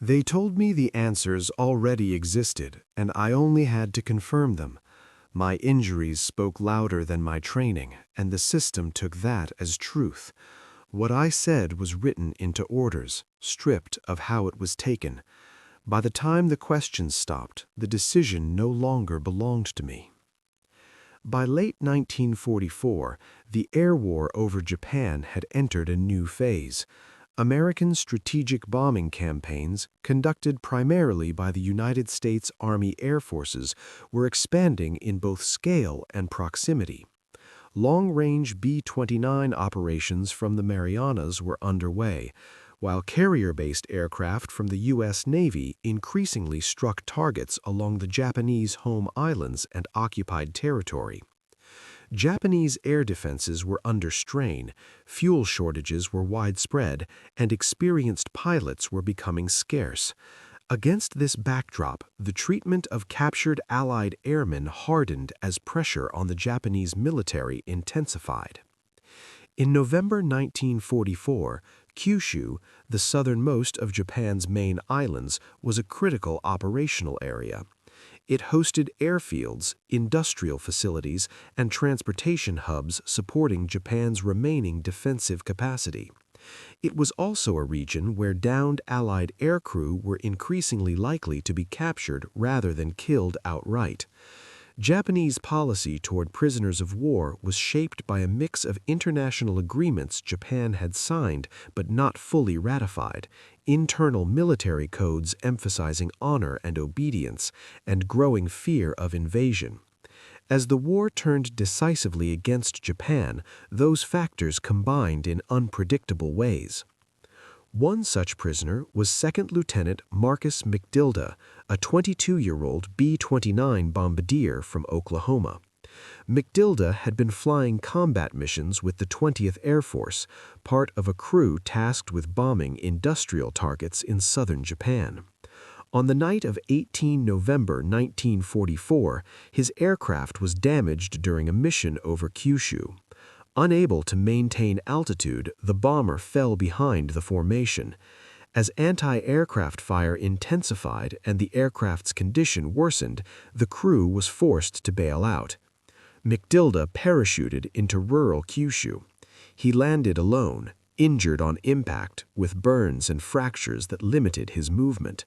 They told me the answers already existed, and I only had to confirm them. My injuries spoke louder than my training, and the system took that as truth. What I said was written into orders, stripped of how it was taken. By the time the questions stopped, the decision no longer belonged to me. By late 1944, the air war over Japan had entered a new phase. American strategic bombing campaigns, conducted primarily by the United States Army Air Forces, were expanding in both scale and proximity. Long-range B-29 operations from the Marianas were underway, while carrier-based aircraft from the U.S. Navy increasingly struck targets along the Japanese home islands and occupied territory. Japanese air defenses were under strain, fuel shortages were widespread, and experienced pilots were becoming scarce. Against this backdrop, the treatment of captured Allied airmen hardened as pressure on the Japanese military intensified. In November 1944, Kyushu, the southernmost of Japan's main islands, was a critical operational area. It hosted airfields, industrial facilities, and transportation hubs supporting Japan's remaining defensive capacity. It was also a region where downed Allied aircrew were increasingly likely to be captured rather than killed outright. Japanese policy toward prisoners of war was shaped by a mix of international agreements Japan had signed but not fully ratified, internal military codes emphasizing honor and obedience, and growing fear of invasion. As the war turned decisively against Japan, those factors combined in unpredictable ways. One such prisoner was Second Lieutenant Marcus McDilda, a 22-year-old B-29 bombardier from Oklahoma. McDilda had been flying combat missions with the 20th Air Force, part of a crew tasked with bombing industrial targets in southern Japan. On the night of 18 November 1944, his aircraft was damaged during a mission over Kyushu. Unable to maintain altitude, the bomber fell behind the formation. As anti-aircraft fire intensified and the aircraft's condition worsened, the crew was forced to bail out. McDilda parachuted into rural Kyushu. He landed alone, injured on impact, with burns and fractures that limited his movement.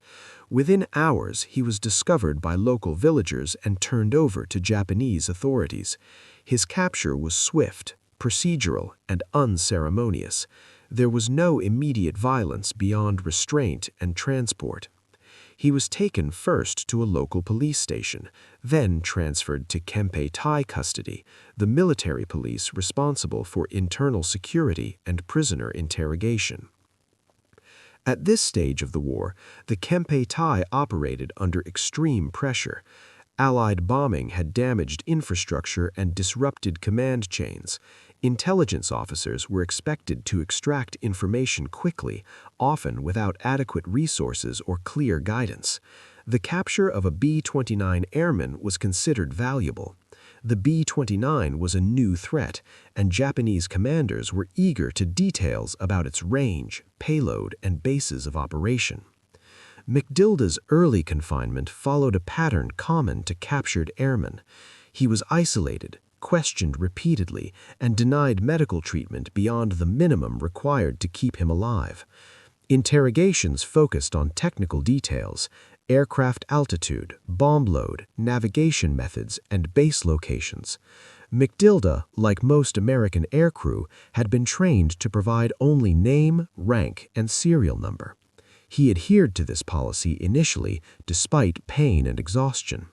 Within hours, he was discovered by local villagers and turned over to Japanese authorities. His capture was swift, procedural, and unceremonious. There was no immediate violence beyond restraint and transport. He was taken first to a local police station, then transferred to Kempei-tai custody, the military police responsible for internal security and prisoner interrogation. At this stage of the war, the Kempei-tai operated under extreme pressure. Allied bombing had damaged infrastructure and disrupted command chains. Intelligence officers were expected to extract information quickly, often without adequate resources or clear guidance. The capture of a B-29 Airman was considered valuable. The B-29 was a new threat, and Japanese commanders were eager to details about its range, payload, and bases of operation. McDilda's early confinement followed a pattern common to captured airmen. He was isolated, questioned repeatedly, and denied medical treatment beyond the minimum required to keep him alive. Interrogations focused on technical details, aircraft altitude, bomb load, navigation methods, and base locations. McDilda, like most American aircrew, had been trained to provide only name, rank, and serial number. He adhered to this policy initially, despite pain and exhaustion.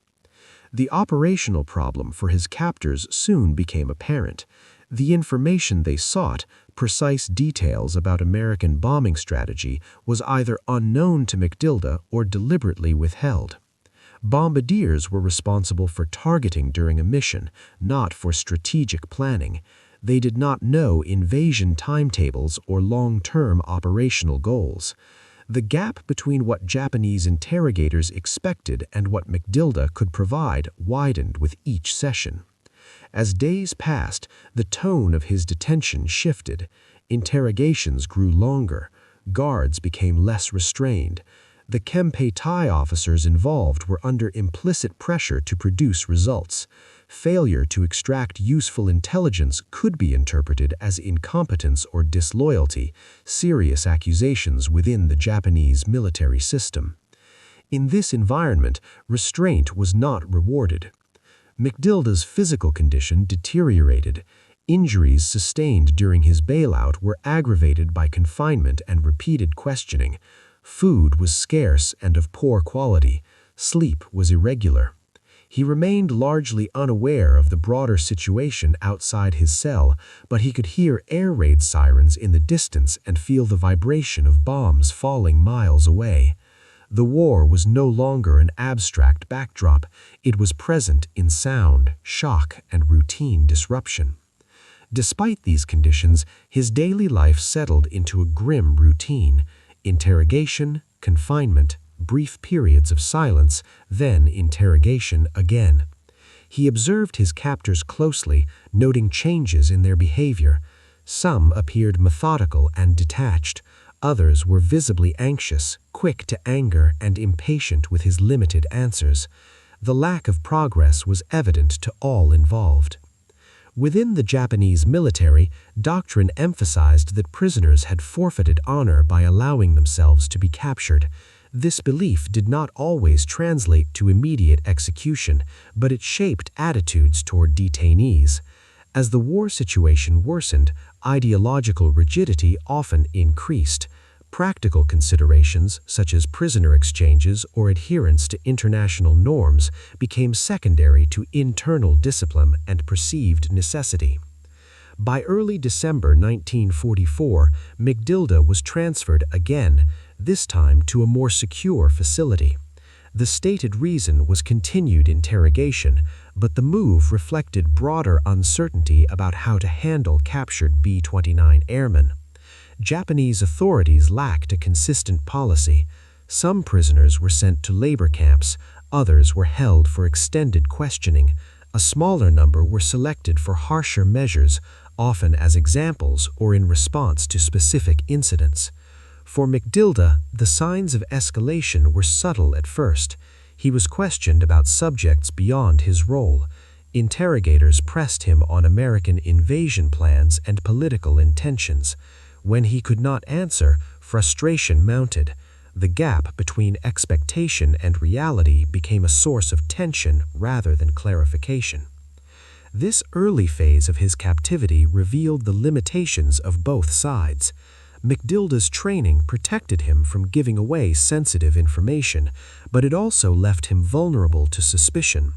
The operational problem for his captors soon became apparent. The information they sought, precise details about American bombing strategy, was either unknown to McDilda or deliberately withheld. Bombardiers were responsible for targeting during a mission, not for strategic planning. They did not know invasion timetables or long-term operational goals. The gap between what Japanese interrogators expected and what McDilda could provide widened with each session. As days passed, the tone of his detention shifted. Interrogations grew longer. Guards became less restrained. The Kempei-Tai officers involved were under implicit pressure to produce results. Failure to extract useful intelligence could be interpreted as incompetence or disloyalty, serious accusations within the Japanese military system. In this environment, restraint was not rewarded. McDilda's physical condition deteriorated. Injuries sustained during his bailout were aggravated by confinement and repeated questioning. Food was scarce and of poor quality. Sleep was irregular. He remained largely unaware of the broader situation outside his cell, but he could hear air raid sirens in the distance and feel the vibration of bombs falling miles away. The war was no longer an abstract backdrop. It was present in sound, shock, and routine disruption. Despite these conditions, his daily life settled into a grim routine: interrogation, confinement, brief periods of silence, then interrogation again. He observed his captors closely, noting changes in their behavior. Some appeared methodical and detached. Others were visibly anxious, quick to anger, and impatient with his limited answers. The lack of progress was evident to all involved. Within the Japanese military, doctrine emphasized that prisoners had forfeited honor by allowing themselves to be captured. This belief did not always translate to immediate execution, but it shaped attitudes toward detainees. As the war situation worsened, ideological rigidity often increased. Practical considerations, such as prisoner exchanges or adherence to international norms, became secondary to internal discipline and perceived necessity. By early December 1944, McDilda was transferred again, this time to a more secure facility. The stated reason was continued interrogation, but the move reflected broader uncertainty about how to handle captured B-29 airmen. Japanese authorities lacked a consistent policy. Some prisoners were sent to labor camps, others were held for extended questioning. A smaller number were selected for harsher measures, often as examples or in response to specific incidents. For McDilda, the signs of escalation were subtle at first. He was questioned about subjects beyond his role. Interrogators pressed him on American invasion plans and political intentions. When he could not answer, frustration mounted. The gap between expectation and reality became a source of tension rather than clarification. This early phase of his captivity revealed the limitations of both sides. McDilda's training protected him from giving away sensitive information, but it also left him vulnerable to suspicion.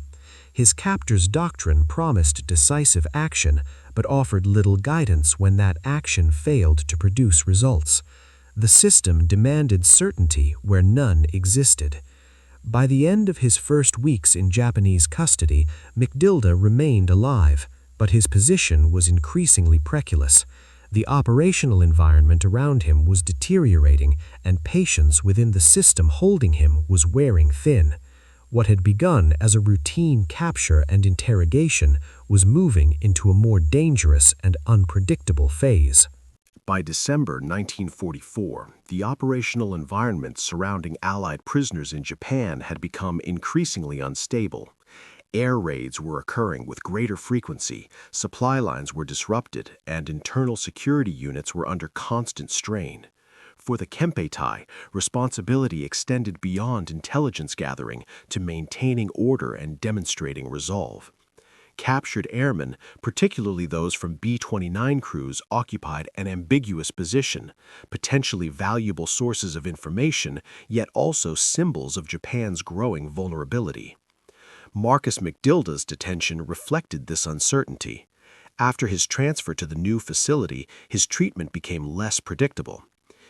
His captor's doctrine promised decisive action, but offered little guidance when that action failed to produce results. The system demanded certainty where none existed. By the end of his first weeks in Japanese custody, McDilda remained alive, but his position was increasingly precarious. The operational environment around him was deteriorating, and patience within the system holding him was wearing thin. What had begun as a routine capture and interrogation was moving into a more dangerous and unpredictable phase. By December 1944, the operational environment surrounding Allied prisoners in Japan had become increasingly unstable. Air raids were occurring with greater frequency, supply lines were disrupted, and internal security units were under constant strain. For the Kempei-Tai, responsibility extended beyond intelligence gathering to maintaining order and demonstrating resolve. Captured airmen, particularly those from B-29 crews, occupied an ambiguous position, potentially valuable sources of information, yet also symbols of Japan's growing vulnerability. Marcus McDilda's detention reflected this uncertainty. After his transfer to the new facility, his treatment became less predictable.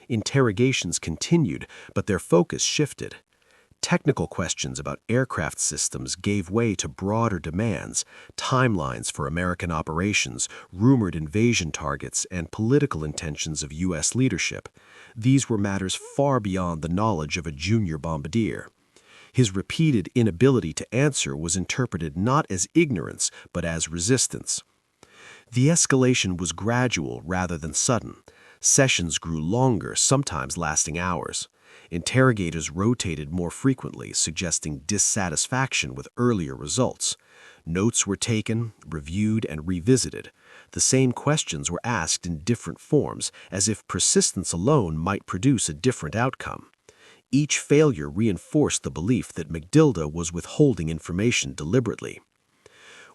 Interrogations continued, but their focus shifted. Technical questions about aircraft systems gave way to broader demands: timelines for American operations, rumored invasion targets, and political intentions of U.S. leadership. These were matters far beyond the knowledge of a junior bombardier. His repeated inability to answer was interpreted not as ignorance, but as resistance. The escalation was gradual rather than sudden. Sessions grew longer, sometimes lasting hours. Interrogators rotated more frequently, suggesting dissatisfaction with earlier results. Notes were taken, reviewed, and revisited. The same questions were asked in different forms, as if persistence alone might produce a different outcome. Each failure reinforced the belief that McDilda was withholding information deliberately.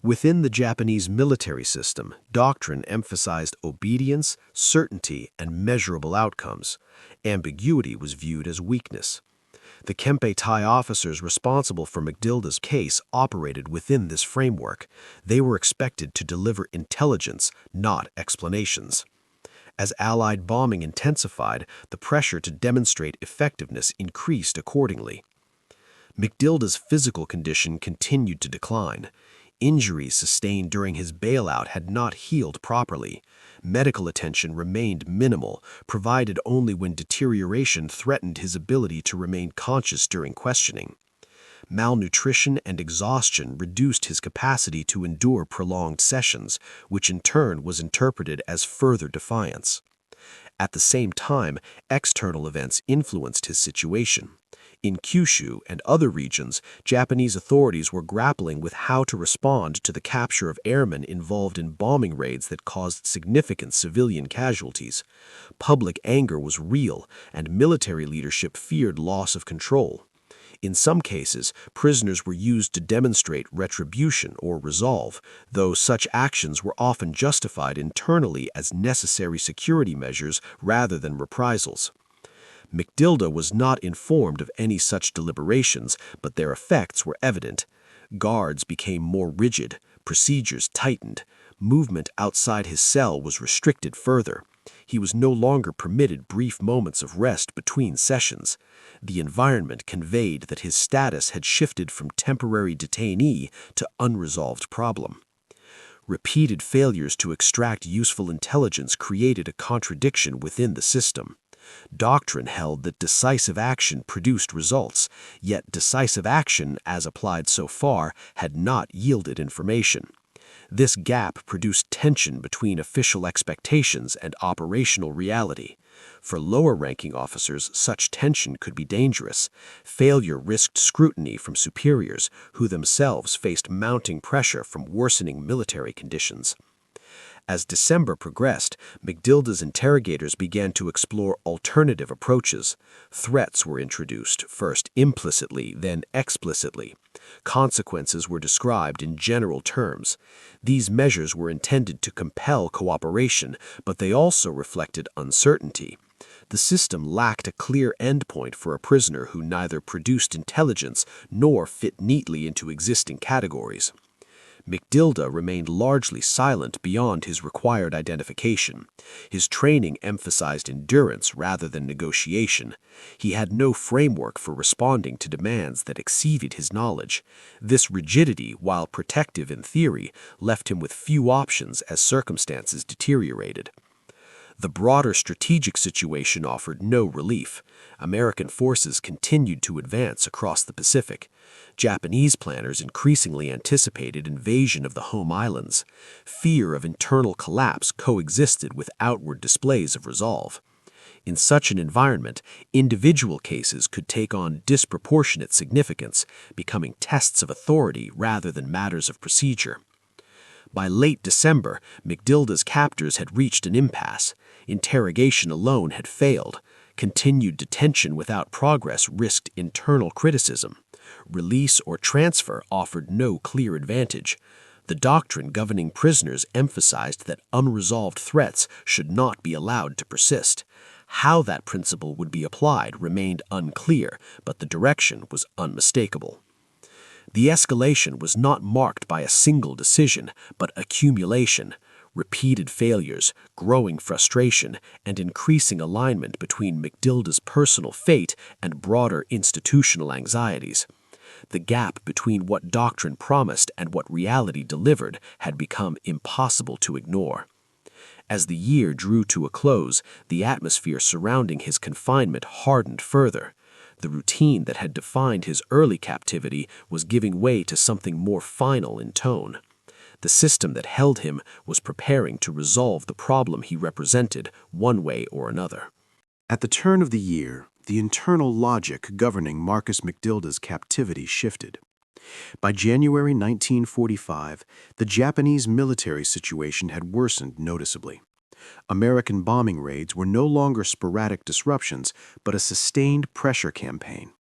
Within the Japanese military system, doctrine emphasized obedience, certainty, and measurable outcomes. Ambiguity was viewed as weakness. The Kempeitai officers responsible for McDilda's case operated within this framework. They were expected to deliver intelligence, not explanations. As Allied bombing intensified, the pressure to demonstrate effectiveness increased accordingly. McDilda's physical condition continued to decline. Injuries sustained during his bailout had not healed properly. Medical attention remained minimal, provided only when deterioration threatened his ability to remain conscious during questioning. Malnutrition and exhaustion reduced his capacity to endure prolonged sessions, which in turn was interpreted as further defiance. At the same time, external events influenced his situation. In Kyushu and other regions, Japanese authorities were grappling with how to respond to the capture of airmen involved in bombing raids that caused significant civilian casualties. Public anger was real, and military leadership feared loss of control. In some cases, prisoners were used to demonstrate retribution or resolve, though such actions were often justified internally as necessary security measures rather than reprisals. McDilda was not informed of any such deliberations, but their effects were evident. Guards became more rigid, procedures tightened, movement outside his cell was restricted further. He was no longer permitted brief moments of rest between sessions. The environment conveyed that his status had shifted from temporary detainee to unresolved problem. Repeated failures to extract useful intelligence created a contradiction within the system. Doctrine held that decisive action produced results, yet decisive action, as applied so far, had not yielded information. This gap produced tension between official expectations and operational reality. For lower-ranking officers, such tension could be dangerous. Failure risked scrutiny from superiors, who themselves faced mounting pressure from worsening military conditions. As December progressed, McDilda's interrogators began to explore alternative approaches. Threats were introduced, first implicitly, then explicitly. Consequences were described in general terms. These measures were intended to compel cooperation, but they also reflected uncertainty. The system lacked a clear endpoint for a prisoner who neither produced intelligence nor fit neatly into existing categories. McDilda remained largely silent beyond his required identification. His training emphasized endurance rather than negotiation. He had no framework for responding to demands that exceeded his knowledge. This rigidity, while protective in theory, left him with few options as circumstances deteriorated. The broader strategic situation offered no relief. American forces continued to advance across the Pacific. Japanese planners increasingly anticipated invasion of the home islands. Fear of internal collapse coexisted with outward displays of resolve. In such an environment, individual cases could take on disproportionate significance, becoming tests of authority rather than matters of procedure. By late December, McDilda's captors had reached an impasse. Interrogation alone had failed. Continued detention without progress risked internal criticism. Release or transfer offered no clear advantage. The doctrine governing prisoners emphasized that unresolved threats should not be allowed to persist. How that principle would be applied remained unclear, but the direction was unmistakable. The escalation was not marked by a single decision, but accumulation. Repeated failures, growing frustration, and increasing alignment between McDilda's personal fate and broader institutional anxieties. The gap between what doctrine promised and what reality delivered had become impossible to ignore. As the year drew to a close, the atmosphere surrounding his confinement hardened further. The routine that had defined his early captivity was giving way to something more final in tone. The system that held him was preparing to resolve the problem he represented one way or another. At the turn of the year, The internal logic governing Marcus McDilda's captivity shifted. By January 1945, the Japanese military situation had worsened noticeably. American bombing raids were no longer sporadic disruptions, but a sustained pressure campaign.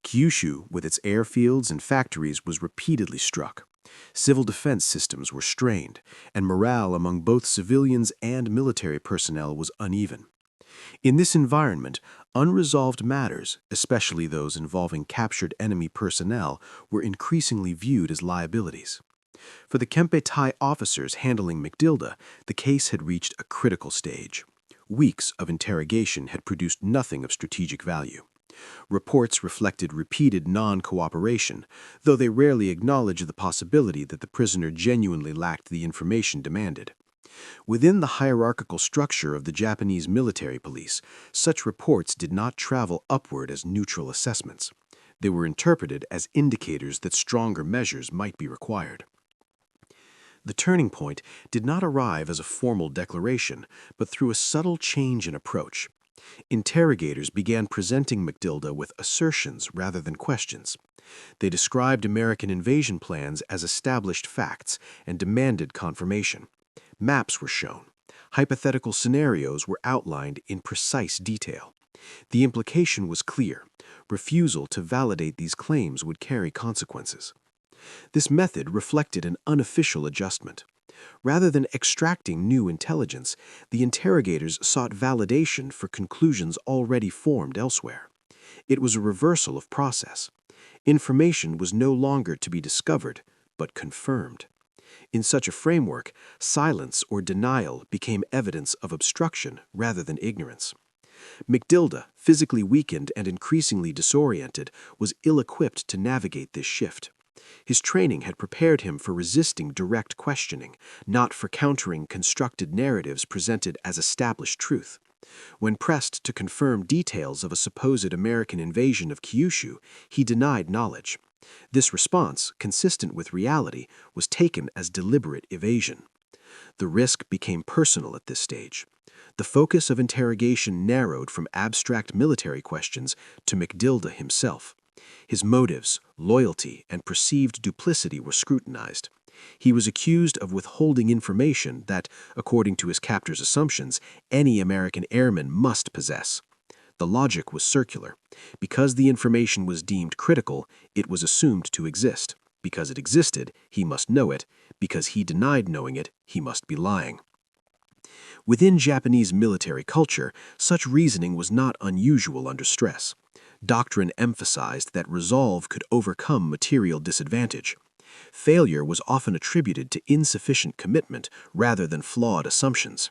Kyushu, with its airfields and factories, was repeatedly struck. Civil defense systems were strained, and morale among both civilians and military personnel was uneven. In this environment, unresolved matters, especially those involving captured enemy personnel, were increasingly viewed as liabilities. For the Kempeitai officers handling McDilda, the case had reached a critical stage. Weeks of interrogation had produced nothing of strategic value. Reports reflected repeated non-cooperation, though they rarely acknowledged the possibility that the prisoner genuinely lacked the information demanded. Within the hierarchical structure of the Japanese military police, such reports did not travel upward as neutral assessments. They were interpreted as indicators that stronger measures might be required. The turning point did not arrive as a formal declaration, but through a subtle change in approach. Interrogators began presenting McDilda with assertions rather than questions. They described American invasion plans as established facts and demanded confirmation. Maps were shown. Hypothetical scenarios were outlined in precise detail. The implication was clear. Refusal to validate these claims would carry consequences. This method reflected an unofficial adjustment. Rather than extracting new intelligence, the interrogators sought validation for conclusions already formed elsewhere. It was a reversal of process. Information was no longer to be discovered, but confirmed. In such a framework, silence or denial became evidence of obstruction rather than ignorance. McDilda, physically weakened and increasingly disoriented, was ill-equipped to navigate this shift. His training had prepared him for resisting direct questioning, not for countering constructed narratives presented as established truth. When pressed to confirm details of a supposed American invasion of Kyushu, he denied knowledge. This response, consistent with reality, was taken as deliberate evasion. The risk became personal at this stage. The focus of interrogation narrowed from abstract military questions to McDilda himself. His motives, loyalty, and perceived duplicity were scrutinized. He was accused of withholding information that, according to his captor's assumptions, any American airman must possess. The logic was circular. Because the information was deemed critical, it was assumed to exist. Because it existed, he must know it. Because he denied knowing it, he must be lying. Within Japanese military culture, such reasoning was not unusual under stress. Doctrine emphasized that resolve could overcome material disadvantage. Failure was often attributed to insufficient commitment rather than flawed assumptions.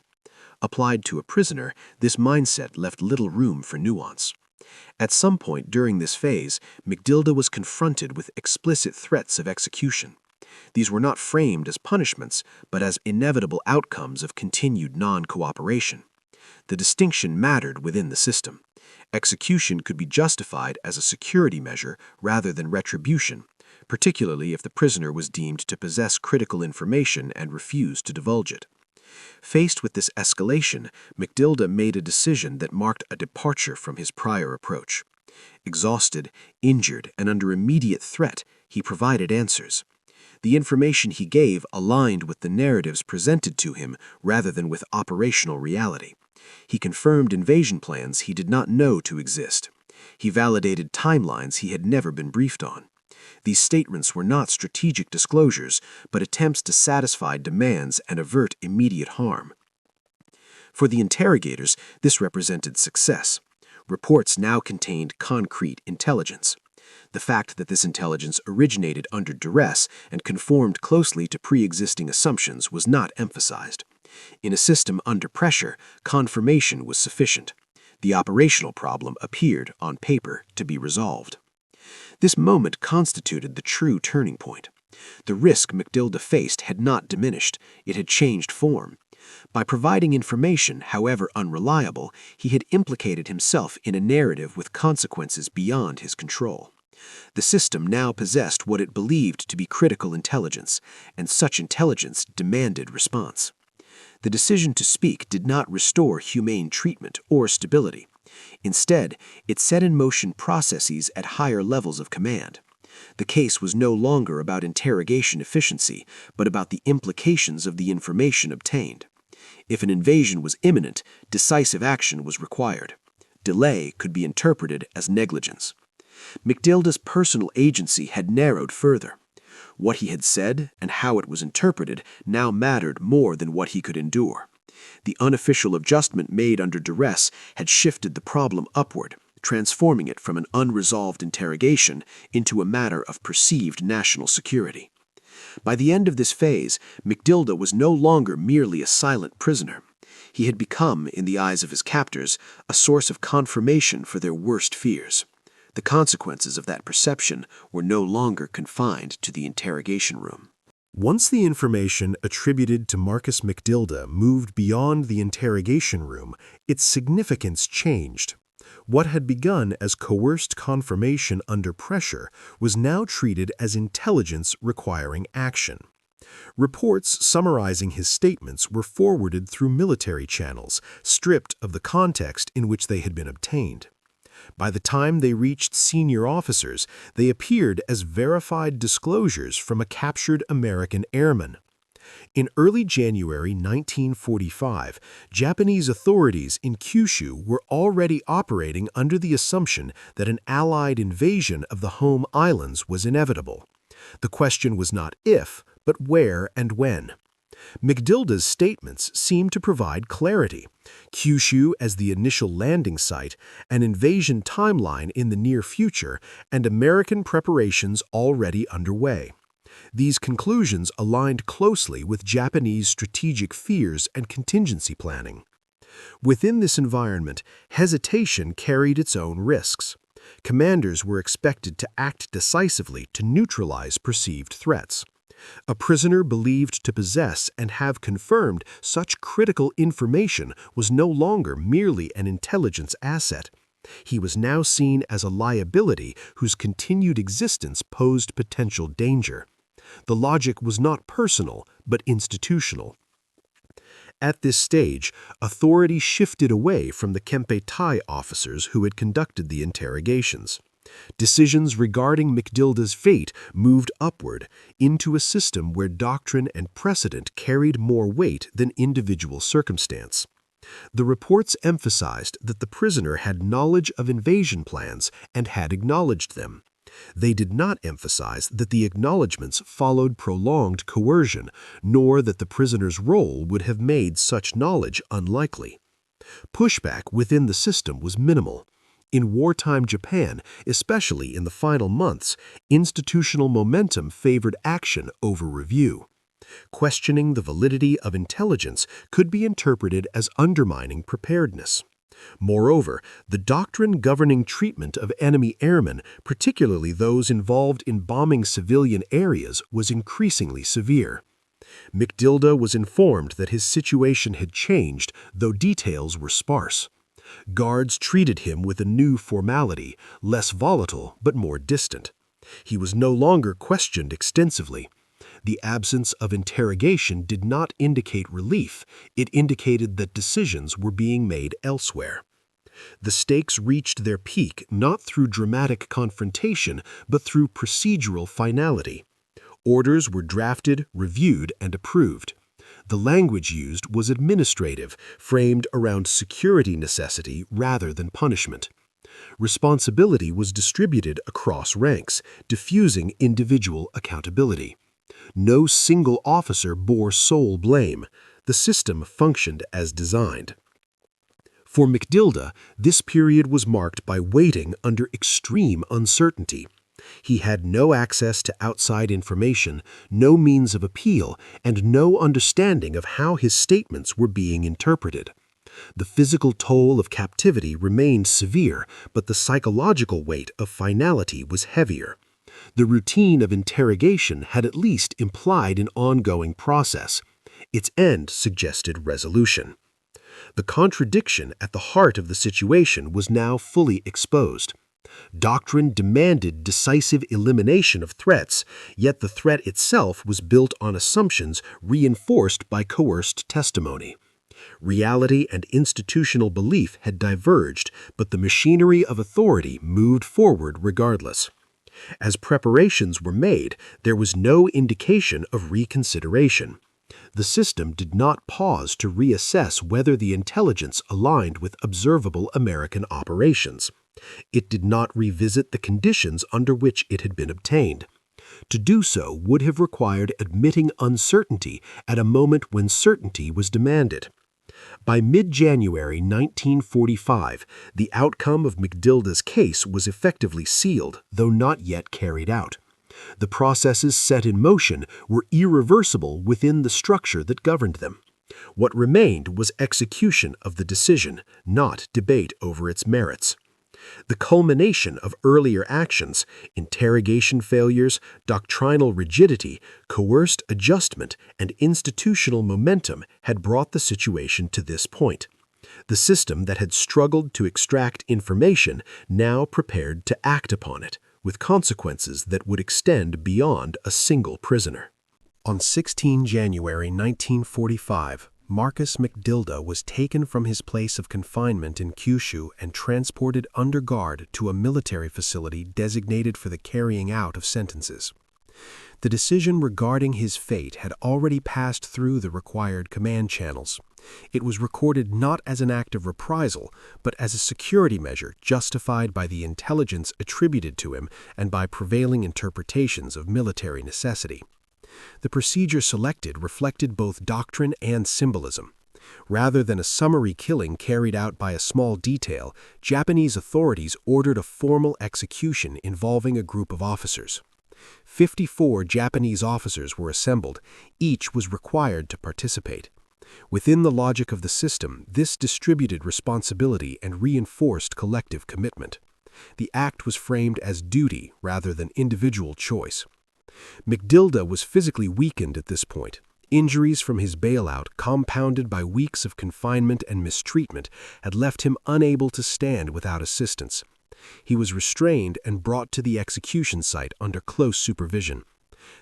Applied to a prisoner, this mindset left little room for nuance. At some point during this phase, McDilda was confronted with explicit threats of execution. These were not framed as punishments, but as inevitable outcomes of continued non-cooperation. The distinction mattered within the system. Execution could be justified as a security measure rather than retribution, particularly if the prisoner was deemed to possess critical information and refused to divulge it. Faced with this escalation, McDilda made a decision that marked a departure from his prior approach. Exhausted, injured, and under immediate threat, he provided answers. The information he gave aligned with the narratives presented to him rather than with operational reality. He confirmed invasion plans he did not know to exist. He validated timelines he had never been briefed on. These statements were not strategic disclosures, but attempts to satisfy demands and avert immediate harm. For the interrogators, this represented success. Reports now contained concrete intelligence. The fact that this intelligence originated under duress and conformed closely to pre-existing assumptions was not emphasized. In a system under pressure, confirmation was sufficient. The operational problem appeared, on paper, to be resolved. This moment constituted the true turning point. The risk McDilda faced had not diminished, it had changed form. By providing information, however unreliable, he had implicated himself in a narrative with consequences beyond his control. The system now possessed what it believed to be critical intelligence, and such intelligence demanded response. The decision to speak did not restore humane treatment or stability. Instead, it set in motion processes at higher levels of command. The case was no longer about interrogation efficiency, but about the implications of the information obtained. If an invasion was imminent, decisive action was required. Delay could be interpreted as negligence. McDilda's personal agency had narrowed further. What he had said and how it was interpreted now mattered more than what he could endure. The unofficial adjustment made under duress had shifted the problem upward, transforming it from an unresolved interrogation into a matter of perceived national security. By the end of this phase, McDilda was no longer merely a silent prisoner. He had become, in the eyes of his captors, a source of confirmation for their worst fears. The consequences of that perception were no longer confined to the interrogation room. Once the information attributed to Marcus McDilda moved beyond the interrogation room, its significance changed. What had begun as coerced confirmation under pressure was now treated as intelligence requiring action. Reports summarizing his statements were forwarded through military channels, stripped of the context in which they had been obtained. By the time they reached senior officers, they appeared as verified disclosures from a captured American airman. In early January 1945, Japanese authorities in Kyushu were already operating under the assumption that an Allied invasion of the home islands was inevitable. The question was not if, but where and when. McDilda's statements seemed to provide clarity. Kyushu as the initial landing site, an invasion timeline in the near future, and American preparations already underway. These conclusions aligned closely with Japanese strategic fears and contingency planning. Within this environment, hesitation carried its own risks. Commanders were expected to act decisively to neutralize perceived threats. A prisoner believed to possess and have confirmed such critical information was no longer merely an intelligence asset. He was now seen as a liability whose continued existence posed potential danger. The logic was not personal, but institutional. At this stage, authority shifted away from the Kempeitai officers who had conducted the interrogations. Decisions regarding McDilda's fate moved upward into a system where doctrine and precedent carried more weight than individual circumstance. The reports emphasized that the prisoner had knowledge of invasion plans and had acknowledged them. They did not emphasize that the acknowledgments followed prolonged coercion, nor that the prisoner's role would have made such knowledge unlikely. Pushback within the system was minimal. In wartime Japan, especially in the final months, institutional momentum favored action over review. Questioning the validity of intelligence could be interpreted as undermining preparedness. Moreover, the doctrine governing treatment of enemy airmen, particularly those involved in bombing civilian areas, was increasingly severe. McDilda was informed that his situation had changed, though details were sparse. Guards treated him with a new formality, less volatile but more distant. He was no longer questioned extensively. The absence of interrogation did not indicate relief, it indicated that decisions were being made elsewhere. The stakes reached their peak not through dramatic confrontation, but through procedural finality. Orders were drafted, reviewed, and approved. The language used was administrative, framed around security necessity rather than punishment. Responsibility was distributed across ranks, diffusing individual accountability. No single officer bore sole blame. The system functioned as designed. For McDilda, this period was marked by waiting under extreme uncertainty. He had no access to outside information, no means of appeal, and no understanding of how his statements were being interpreted. The physical toll of captivity remained severe, but the psychological weight of finality was heavier. The routine of interrogation had at least implied an ongoing process. Its end suggested resolution. The contradiction at the heart of the situation was now fully exposed. Doctrine demanded decisive elimination of threats, yet the threat itself was built on assumptions reinforced by coerced testimony. Reality and institutional belief had diverged, but the machinery of authority moved forward regardless. As preparations were made, there was no indication of reconsideration. The system did not pause to reassess whether the intelligence aligned with observable American operations. It did not revisit the conditions under which it had been obtained. To do so would have required admitting uncertainty at a moment when certainty was demanded. By mid-January 1945, the outcome of McDilda's case was effectively sealed, though not yet carried out. The processes set in motion were irreversible within the structure that governed them. What remained was execution of the decision, not debate over its merits. The culmination of earlier actions, interrogation failures, doctrinal rigidity, coerced adjustment, and institutional momentum had brought the situation to this point. The system that had struggled to extract information now prepared to act upon it, with consequences that would extend beyond a single prisoner. On 16 January 1945, Marcus McDilda was taken from his place of confinement in Kyushu and transported under guard to a military facility designated for the carrying out of sentences. The decision regarding his fate had already passed through the required command channels. It was recorded not as an act of reprisal, but as a security measure justified by the intelligence attributed to him and by prevailing interpretations of military necessity. The procedure selected reflected both doctrine and symbolism. Rather than a summary killing carried out by a small detail, Japanese authorities ordered a formal execution involving a group of officers. 54 Japanese officers were assembled. Each was required to participate. Within the logic of the system, this distributed responsibility and reinforced collective commitment. The act was framed as duty rather than individual choice. McDilda was physically weakened at this point. Injuries from his bailout, compounded by weeks of confinement and mistreatment, had left him unable to stand without assistance. He was restrained and brought to the execution site under close supervision.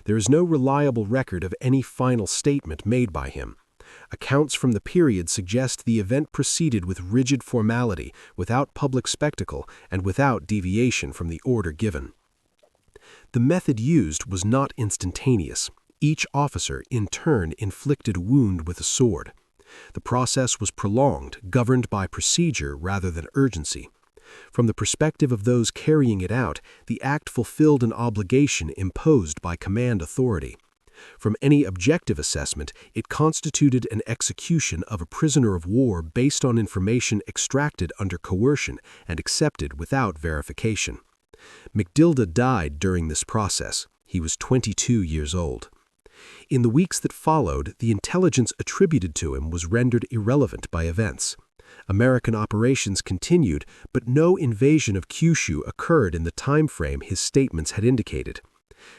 There is no reliable record of any final statement made by him. Accounts from the period suggest the event proceeded with rigid formality, without public spectacle, and without deviation from the order given. The method used was not instantaneous. Each officer, in turn, inflicted a wound with a sword. The process was prolonged, governed by procedure rather than urgency. From the perspective of those carrying it out, the act fulfilled an obligation imposed by command authority. From any objective assessment, it constituted an execution of a prisoner of war based on information extracted under coercion and accepted without verification. McDilda died during this process. He was 22 years old. In the weeks that followed, the intelligence attributed to him was rendered irrelevant by events. American operations continued, but no invasion of Kyushu occurred in the time frame his statements had indicated.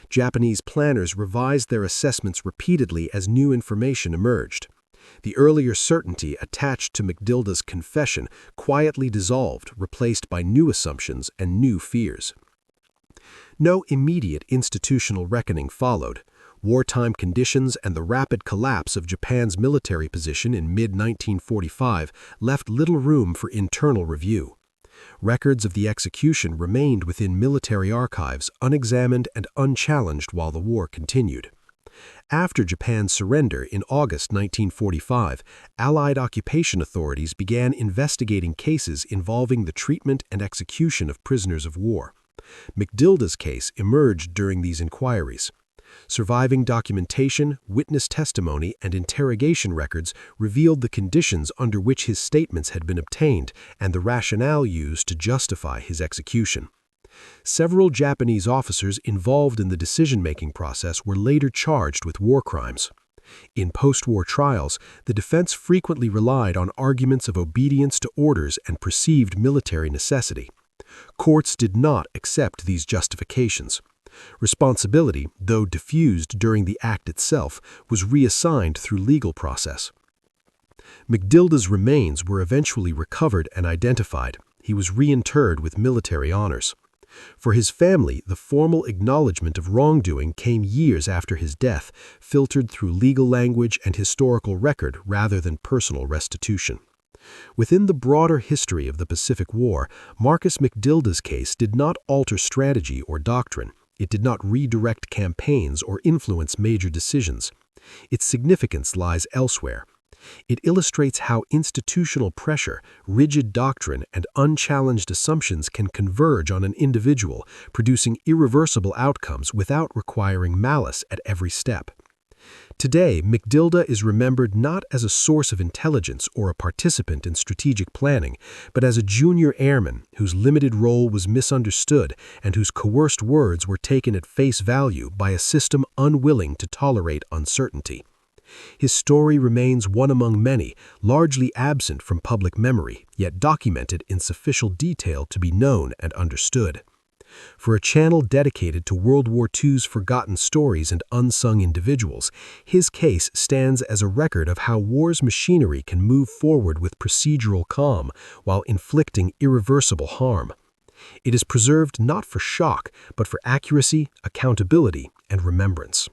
Japanese planners revised their assessments repeatedly as new information emerged. The earlier certainty attached to McDilda's confession quietly dissolved, replaced by new assumptions and new fears. No immediate institutional reckoning followed. Wartime conditions and the rapid collapse of Japan's military position in mid-1945 left little room for internal review. Records of the execution remained within military archives, unexamined and unchallenged while the war continued. After Japan's surrender in August 1945, Allied occupation authorities began investigating cases involving the treatment and execution of prisoners of war. McDilda's case emerged during these inquiries. Surviving documentation, witness testimony, and interrogation records revealed the conditions under which his statements had been obtained and the rationale used to justify his execution. Several Japanese officers involved in the decision-making process were later charged with war crimes. In post-war trials, the defense frequently relied on arguments of obedience to orders and perceived military necessity. Courts did not accept these justifications. Responsibility, though diffused during the act itself, was reassigned through legal process. McDilda's remains were eventually recovered and identified. He was reinterred with military honors. For his family, the formal acknowledgement of wrongdoing came years after his death, filtered through legal language and historical record rather than personal restitution. Within the broader history of the Pacific War, Marcus McDilda's case did not alter strategy or doctrine. It did not redirect campaigns or influence major decisions. Its significance lies elsewhere. It illustrates how institutional pressure, rigid doctrine, and unchallenged assumptions can converge on an individual, producing irreversible outcomes without requiring malice at every step. Today, McDilda is remembered not as a source of intelligence or a participant in strategic planning, but as a junior airman whose limited role was misunderstood and whose coerced words were taken at face value by a system unwilling to tolerate uncertainty. His story remains one among many, largely absent from public memory, yet documented in sufficient detail to be known and understood. For a channel dedicated to World War II's forgotten stories and unsung individuals, his case stands as a record of how war's machinery can move forward with procedural calm while inflicting irreversible harm. It is preserved not for shock, but for accuracy, accountability, and remembrance.